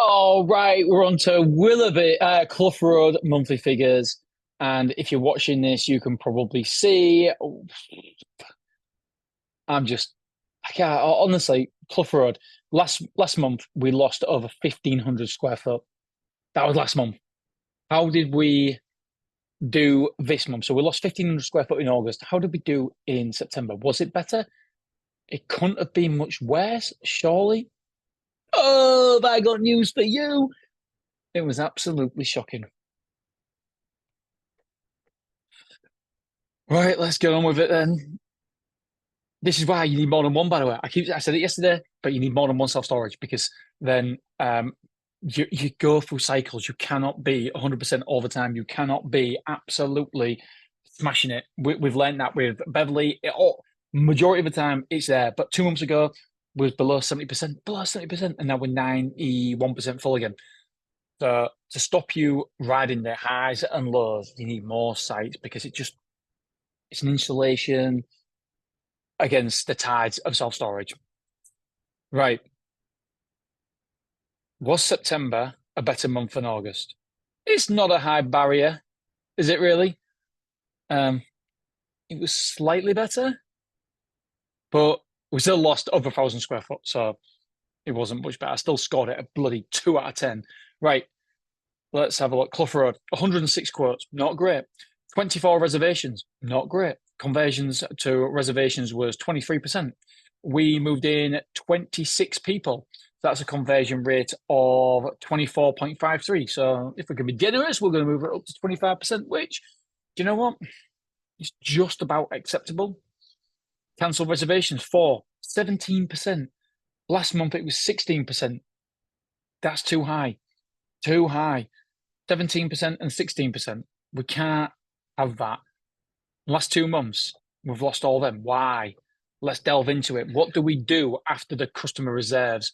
All right, we're on to Willoughby, Clough Road monthly figures. And if you're watching this, you can probably see. I'm just, I can't, honestly, Clough Road. Last month, we lost over 1,500 square foot. That was last month. How did we do this month? So we lost 1,500 square foot in August. How did we do in September? Was it better? It couldn't have been much worse, surely. Oh, have I got news for you? It was absolutely shocking. Right, let's get on with it then. This is why you need more than one, by the way. I said it yesterday, but you need more than one self-storage because then you go through cycles. You cannot be 100% all the time. You cannot be absolutely smashing it. We've learned that with Beverly. Majority of the time it's there, but 2 months ago was below 70%, and now we're 91% full again. So to stop you riding the highs and lows, you need more sites because it's an installation against the tides of self-storage. Right. Was September a better month than August? It's not a high barrier, is it really? Um, it was slightly better, but we still lost over 1,000 square foot, so it wasn't much better. I still scored it a bloody 2 out of 10. Right, let's have a look. Clough Road, 106 quotes, not great. 24 reservations, not great. Conversions to reservations was 23%. We moved in 26 people. That's a conversion rate of 24.53. So if we can be generous, we're going to move it up to 25%, which, do you know what? It's just about acceptable. Cancel reservations for 17%. Last month it was 16%. That's too high. Too high. 17% and 16%. We can't have that. Last 2 months, we've lost all them. Why? Let's delve into it. What do we do after the customer reserves?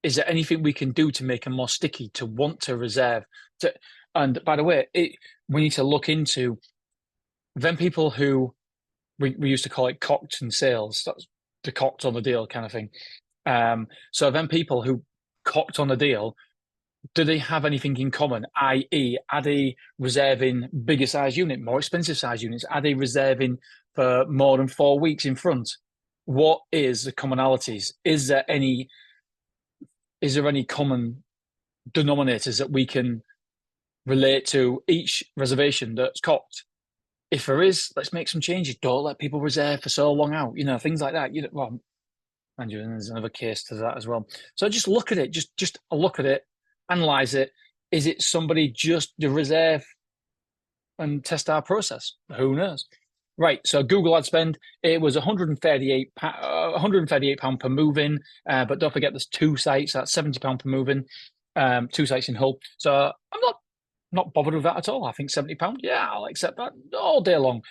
Is there anything we can do to make them more sticky, to want to reserve? And by the way, we need to look into them people who we used to call it cocked in sales. That's the cocked on the deal kind of thing. So then people who cocked on the deal, do they have anything in common? I.e., are they reserving bigger size unit, more expensive size units? Are they reserving for more than 4 weeks in front? What is the commonalities? Is there any common denominators that we can relate to each reservation that's cocked? If there is, let's make some changes. Don't let people reserve for so long out. Things like that. Well, and there's another case to that as well. So just look at it. Just look at it, analyze it. Is it somebody just to reserve and test our process? Who knows? Right. So Google ad spend, it was £138 per move-in. But don't forget there's 2 sites, that's £70 per move-in, 2 sites in Hull. So I'm not bothered with that at all. I think £70, yeah, I'll accept that all day long.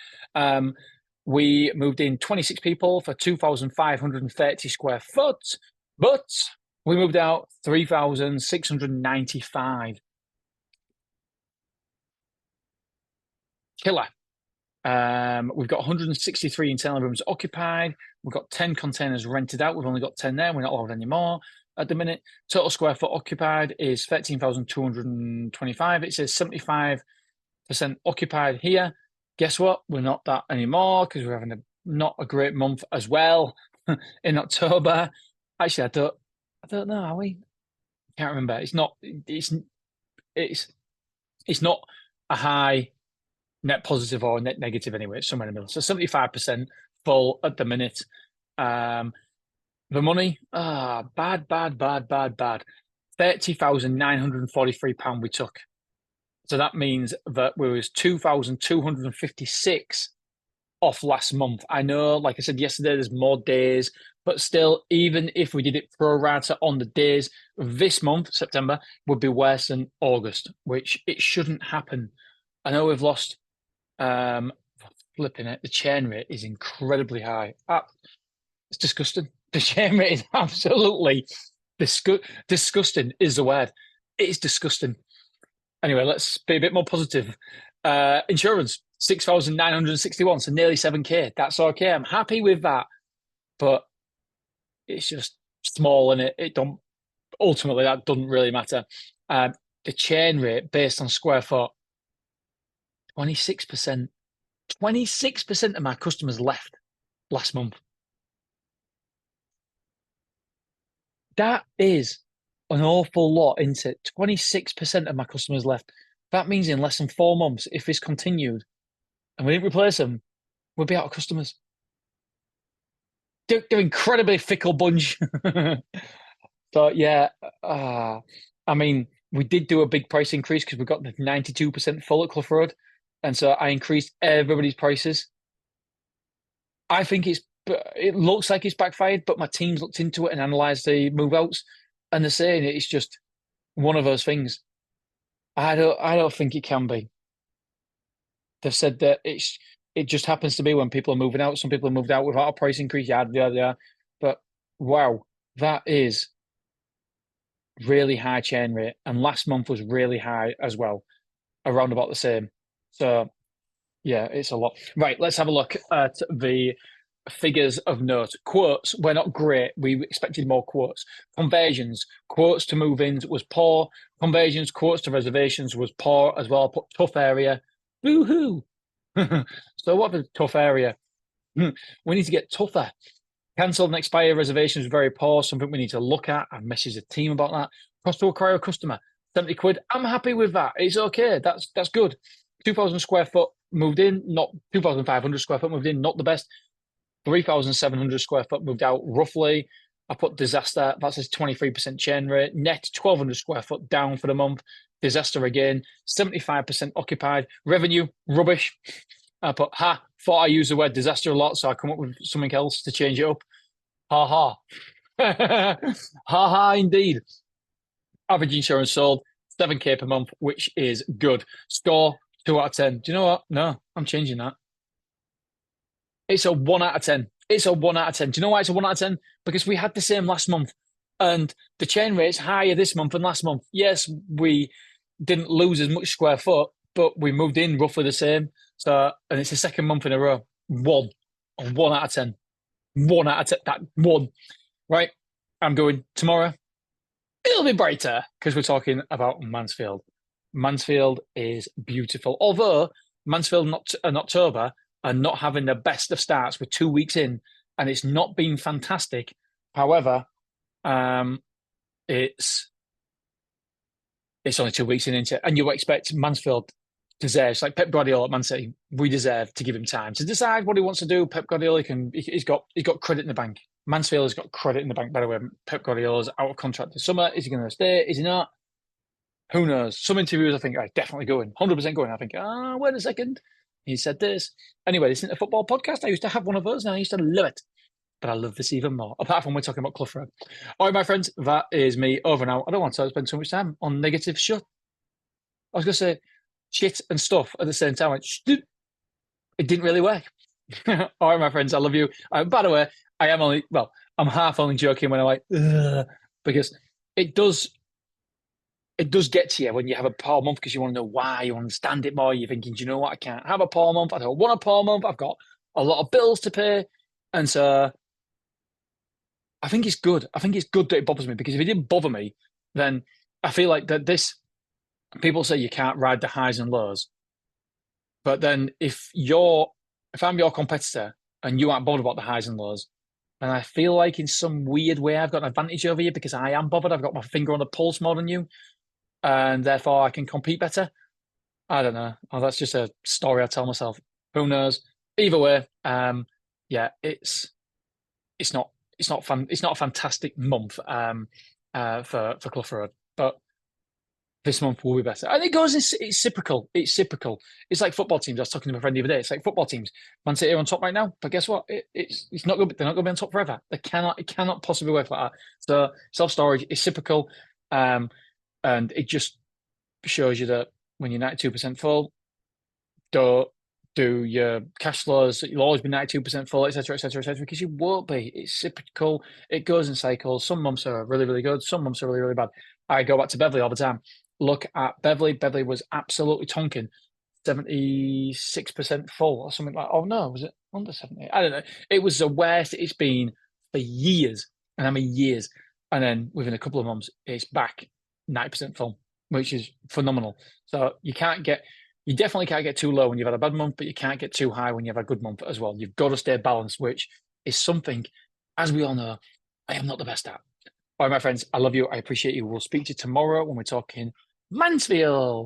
We moved in 26 people for 2,530 square foot, but we moved out 3,695. Killer. We've got 163 internal rooms occupied. We've got 10 containers rented out. We've only got 10 there. We're not allowed any more at the minute. Total square foot occupied is 13,225. It says 75% occupied here. Guess what? We're not that anymore because we're having not a great month as well in October. Actually, I don't know. Are we? Can't remember. It's not a high net positive or net negative anyway. It's somewhere in the middle. So 75% full at the minute. The money, bad. £30,943 we took. So that means that we was 2,256 off last month. I know, like I said yesterday, there's more days, but still, even if we did it pro rata on the days, this month, September, would be worse than August, which it shouldn't happen. I know we've lost flipping it. The churn rate is incredibly high. It's disgusting. The churn rate is absolutely disgusting is the word. It is disgusting. Anyway, let's be a bit more positive. Insurance, 6,961, so nearly 7K. That's okay. I'm happy with that. But it's just small and it don't ultimately that doesn't really matter. Um, the churn rate based on square foot, 26%. 26% of my customers left last month. That is an awful lot, isn't it? 26% of my customers left. That means in less than 4 months, if this continued and we didn't replace them, we'd be out of customers. They're incredibly fickle bunch. So yeah, uh, I mean, we did do a big price increase because we got the 92% full at Clough Road, and so I increased everybody's prices. I think it looks like it's backfired, but my team's looked into it and analysed the move outs, and they're saying it's just one of those things. I don't think it can be. They've said that it just happens to be when people are moving out. Some people are moved out without a price increase, yeah, yeah, yeah. But wow, that is really high churn rate, and last month was really high as well, around about the same. So yeah, it's a lot. Right, let's have a look at the figures of note. Quotes were not great. We expected more quotes. Conversions, quotes to move-ins was poor. Conversions, quotes to reservations was poor as well. Put tough area. Boo-hoo. So what a tough area. We need to get tougher. Cancelled and expired reservations very poor. Something we need to look at. I've messaged the team about that. Cost to acquire a customer, 70 quid. I'm happy with that. It's okay. That's good. 2,000 square foot moved in, not 2,500 square foot moved in, not the best. 3,700 square foot moved out roughly. I put disaster. That's a 23% churn rate. Net 1,200 square foot down for the month. Disaster again. 75% occupied. Revenue, rubbish. I put, thought I used the word disaster a lot, so I come up with something else to change it up. Ha ha. Ha ha indeed. Average insurance sold, 7K per month, which is good. Score, 2 out of 10. Do you know what? No, I'm changing that. It's a 1 out of 10. It's a 1 out of 10. Do you know why it's a 1 out of 10? Because we had the same last month, and the chain rate's higher this month than last month. Yes, we didn't lose as much square foot, but we moved in roughly the same. So, and it's the second month in a row. One, a 1 out of 10. 1 out of 10. That one. Right. I'm going tomorrow. It'll be brighter because we're talking about Mansfield. Mansfield is beautiful. Although Mansfield not in October are not having the best of starts. We're 2 weeks in, and it's not been fantastic. However, it's only 2 weeks in, isn't it? And you expect Mansfield deserves, like Pep Guardiola at Man City, we deserve to give him time to decide what he wants to do. Pep Guardiola he's got credit in the bank. Mansfield has got credit in the bank, by the way. Pep Guardiola's out of contract this summer. Is he going to stay? Is he not? Who knows? Some interviews I think are definitely going, 100% going. I think, wait a second. He said this. Anyway, this isn't a football podcast. I used to have one of those and I used to love it. But I love this even more, apart from we're talking about Clough Road. All right, my friends, that is me over now. I don't want to spend too much time on negative shit. I was going to say shit and stuff at the same time. It didn't really work. All right, my friends, I love you. By the way, I'm half only joking when I'm like, ugh, because it does get to you when you have a poor month because you want to know why, you understand it more. You're thinking, do you know what? I can't have a poor month. I don't want a poor month. I've got a lot of bills to pay. And so I think it's good. I think it's good that it bothers me because if it didn't bother me, then I feel like that people say you can't ride the highs and lows. But then if I'm your competitor and you aren't bothered about the highs and lows, and I feel like in some weird way I've got an advantage over you because I am bothered. I've got my finger on the pulse more than you, and therefore I can compete better. I don't know. Oh, that's just a story I tell myself. Who knows? Either way, yeah, it's not fun. It's not a fantastic month for Clough Road, but this month will be better. And it goes, it's cyclical. It's cyclical. It's like football teams. I was talking to my friend the other day. It's like football teams. Man City are on top right now, but guess what? It's not good. They're not going to be on top forever. It cannot possibly work like that. So self-storage is cyclical. And it just shows you that when you're 92% full, don't do your cash flows. You'll always be 92% full, etc., etc., etc., because you won't be. It's cyclical. It goes in cycles. Some months are really, really good. Some months are really, really bad. I go back to Beverly all the time. Look at Beverly. Beverly was absolutely tonking, 76% full or something like. Oh no, was it under 70? I don't know. It was the worst it's been for years, and I mean years. And then within a couple of months, it's back 90% full, which is phenomenal. So you definitely can't get too low when you've had a bad month, but you can't get too high when you have a good month as well. You've got to stay balanced, which is something, as we all know, I am not the best at. All right, my friends, I love you. I appreciate you. We'll speak to you tomorrow when we're talking Mansfield.